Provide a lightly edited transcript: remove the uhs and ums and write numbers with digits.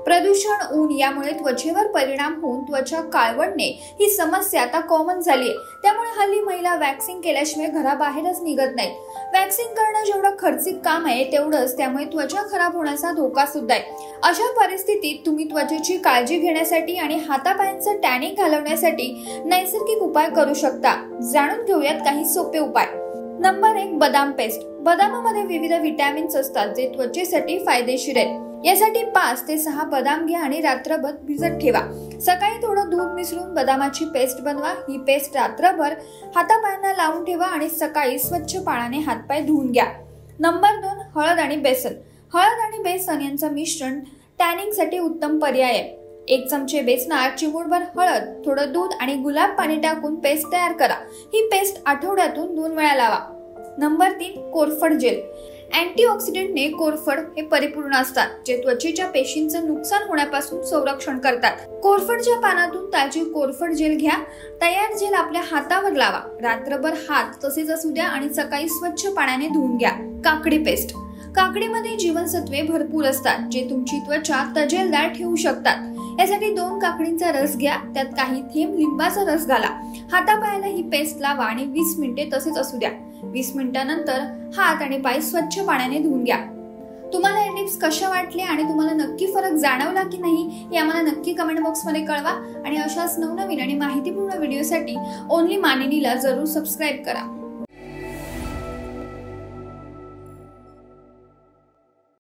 प्रदूषण, ऊन यामुळे त्वचेवर परिणाम होऊन त्वचा काळवडणे ही समस्या आता कॉमन झाली आहे। त्यामुळे हल्ली महिला वॅक्सिंग केल्याशिवाय घराबाहेरच निघत नाही। वॅक्सिंग करणं जेवढं खर्चिक काम आहे तेवढंच त्यामुळे त्वचा खराब होण्याचा धोका सुद्धा आहे। अशा परिस्थितीत तुम्ही त्वचेची काळजी घेण्यासाठी आणि हातापायांचं टॅनिंग घालवण्यासाठी नैसर्गिक उपाय करू शकता। जाणून घेऊयात काही सोपे उपाय। नंबर 1, बदाम पेस्ट। बदामामध्ये विविध विटॅमिन्स असतात जे त्वचेसाठी फायदेशीर आहेत। यासाठी 5 ते 6 बदाम घ्या आणि रात्रभर भिजत ठेवा। सकाळी थोडं दूध मिसळून बदामाची पेस्ट बनवा। ही पेस्ट रात्रभर हातापायांना लावून ठेवा आणि सकाळी स्वच्छ पाण्याने हातपाय धुवून घ्या। नंबर 2, हळद आणि बेसन। हळद आणि बेसन यांचं मिश्रण टॅनिंगसाठी उत्तम पर्याय आहे। 1 चमचे बेसनात चिमूटभर हळद, थोडं दूध आणि गुलाब पाणी टाकून पेस्ट तयार करा। ही पेस्ट आठवड्यातून 2 वेळा लावा। नंबर 3, कोरफड जेल। अँटीऑक्सिडंटने कोरफड हे परिपूर्ण असतात जे त्वचेच्या पेशींचं नुकसान होण्यापासून संरक्षण करतात। कोरफडच्या पानातून ताजी कोरफड जेल घ्या। तयार जेल आपल्या हातावर लावा। रात्रभर हात तसेच असू द्या आणि सकाळी स्वच्छ पाण्याने धुवून घ्या। काकडी पेस्ट। काकडीमध्ये जीवनसत्वे भरपूर असतात जे तुमची त्वचा तजेलदार ठेवू शकतात। यासाठी 2 काकडींचा रस घ्या, त्यात काही थेंब लिंबाचा रस घाला। हातापायाला ही पेस्ट लावा आणि 20 मिनिटे तसेच असू द्या। 20 मिनिटांनंतर हात आणि पाय स्वच्छ पाण्याने धुवून घ्या। तुम्हाला हे टिप्स कशा वाटल्या आणि तुम्हाला नक्की फरक जाणवला की नाही हे आम्हाला नक्की कमेंट बॉक्समध्ये कळवा आणि अशाच नवनवीन आणि माहितीपूर्ण व्हिडिओसाठी ओनली मानिनीला जरूर सबस्क्राईब करा।